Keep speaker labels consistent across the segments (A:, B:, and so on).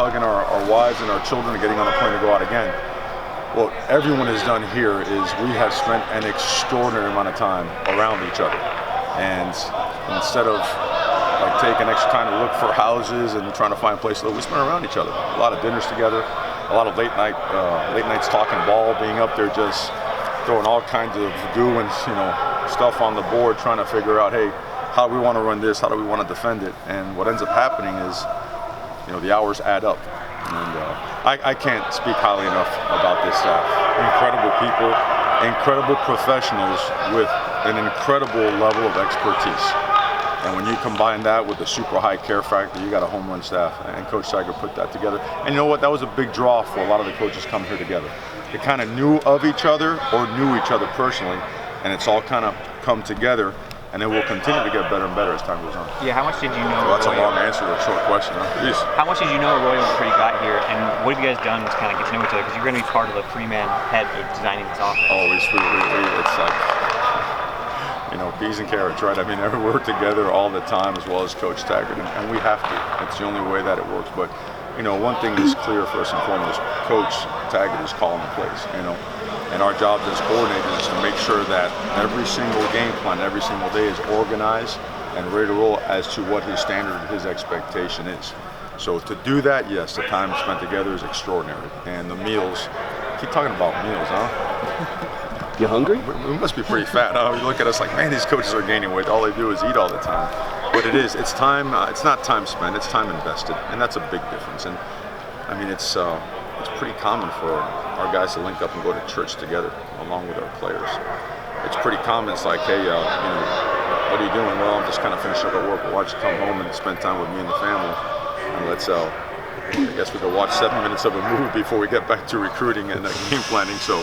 A: hugging our wives and our children and getting on a plane to go out again. What everyone has done here is we have spent an extraordinary amount of time around each other. And instead of like taking extra time to look for houses and trying to find places, we spent around each other. A lot of dinners together, a lot of late nights talking ball, being up there just throwing all kinds of goo and stuff on the board, trying to figure out, hey, how do we want to run this? How do we want to defend it? And what ends up happening is, the hours add up. And I can't speak highly enough about this staff. Incredible people, incredible professionals with an incredible level of expertise. And when you combine that with the super high care factor, you got a home run staff. And Coach Tiger put that together. And you know what? That was a big draw for a lot of the coaches coming here together. They kind of knew of each other or knew each other personally, and it's all kind of come together. And it will continue to get better and better as time goes on.
B: Yeah, how much did you know?
A: Well, that's a long answer to a short question. Huh? Yes.
B: How much did you know Roy before you got here, and what have you guys done to kind of get to know each other? Because you're going to be part of the three-man head of designing this offense.
A: Always, it's like, peas and carrots, right? I mean, we work together all the time as well as Coach Taggart, and we have to. It's the only way that it works. But, one thing is clear first and foremost, Coach Taggart is calling the plays, And our job as coordinators is to make sure that every single game plan, every single day is organized and ready to roll as to what his standard, his expectation is. So to do that, yes, the time spent together is extraordinary. And the meals, keep talking about meals, huh?
C: You hungry?
A: We must be pretty fat, huh? You look at us like, man, these coaches are gaining weight. All they do is eat all the time. But it's time, it's not time spent, it's time invested. And that's a big difference. And I mean, it's pretty common for our guys to link up and go to church together along with our players. It's pretty common. It's like, hey, what are you doing? Well, I'm just kind of finishing up at work. Why don't you come home and spend time with me and the family? And let's, I guess we could watch 7 minutes of a movie before we get back to recruiting and game planning. So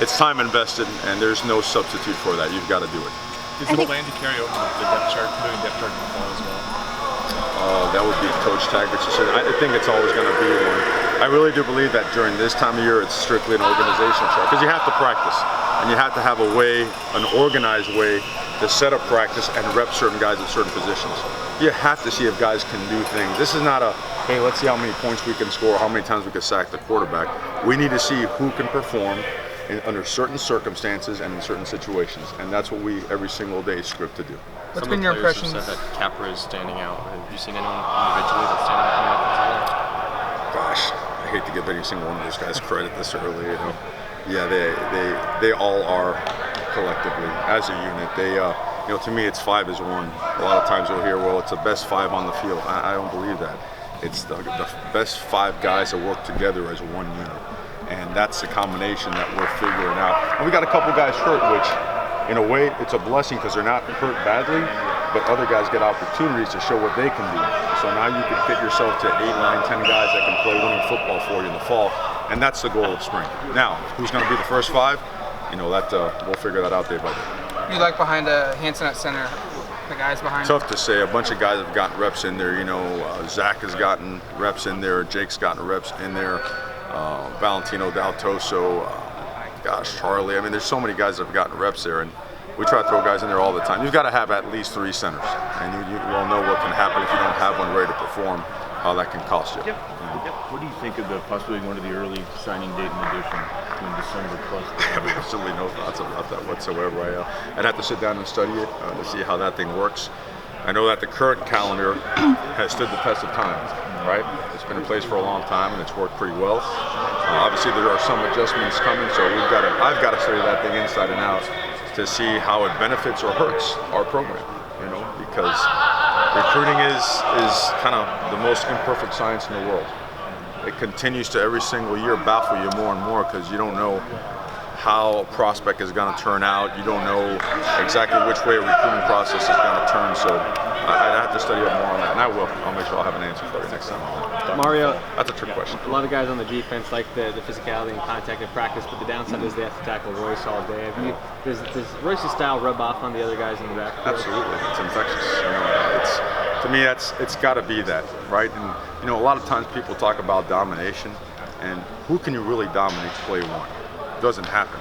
A: it's time invested, and there's no substitute for that. You've got to do it.
D: Is the plan to carry over the depth chart, moving depth chart in the fall as well?
A: That would be Coach Taggart's decision. I think it's always going to be one. I really do believe that during this time of year, it's strictly an organizational chart because you have to practice and you have to have a way, an organized way to set up practice and rep certain guys at certain positions. You have to see if guys can do things. This is not a, hey, let's see how many points we can score, how many times we can sack the quarterback. We need to see who can perform under certain circumstances and in certain situations, and that's what we every single day script to do.
E: What's been your impression?
D: Said that Capra is standing out. Have you seen anyone individually that's standing out in the offense?
A: Gosh, I hate to give any single one of those guys credit this early. Yeah, they all are collectively as a unit. They, to me, it's 5 as 1. A lot of times you'll hear, well, it's the best 5 on the field. I don't believe that. It's the best 5 guys that work together as one unit. And that's the combination that we're figuring out. And we got a couple guys hurt, which in a way it's a blessing because they're not hurt badly, but other guys get opportunities to show what they can do. So now you can fit yourself to 8, 9, 10 guys that can play winning football for you in the fall. And that's the goal of spring. Now, who's going to be the first 5? That we'll figure that out day by day.
E: You like behind Hanson at center, the guys behind
A: Tough to say. A bunch of guys have gotten reps in there. Zach has gotten reps in there. Jake's gotten reps in there. Valentino Daltoso, Charlie. I mean, there's so many guys that have gotten reps there, and we try to throw guys in there all the time. You've got to have at least 3 centers, and you all know what can happen if you don't have one ready to perform, how that can cost you.
C: Yep. What do you think of the possibility going to the early signing date in addition in December plus?
A: I have absolutely no thoughts about that whatsoever. I'd have to sit down and study it to see how that thing works. I know that the current calendar has stood the test of time, right? It's been in place for a long time and it's worked pretty well. Obviously there are some adjustments coming, so I've got to study that thing inside and out to see how it benefits or hurts our program, because recruiting is kind of the most imperfect science in the world. It continues to every single year baffle you more and more because you don't know how a prospect is going to turn out. You don't know exactly which way a recruiting process is going to turn. So I'd have to study up more on that, and I will. I'll make sure I'll have an answer for you next time.
F: Mario,
A: that's a trick question.
F: A lot of guys on the defense like the physicality and contact in practice, but the downside is they have to tackle Royce all day. Does Royce's style rub off on the other guys in the back?
A: Absolutely, it's infectious. To me, it's got to be that, right? And a lot of times people talk about domination, and who can you really dominate play 1? It doesn't happen.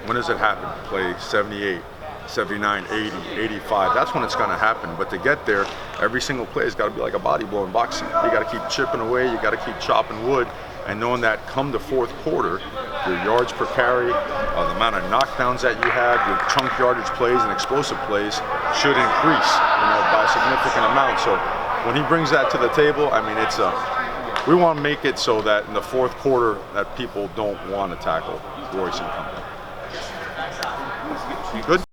A: When does it happen? Play 78, 79, 80, 85. That's when it's going to happen. But to get there, every single play has got to be like a body blow in boxing. You got to keep chipping away. You got to keep chopping wood. And knowing that come the fourth quarter, your yards per carry, the amount of knockdowns that you have, your chunk yardage plays and explosive plays should increase, by a significant amount. So when he brings that to the table, I mean, we want to make it so that in the fourth quarter that people don't want to tackle Royce and company. Good.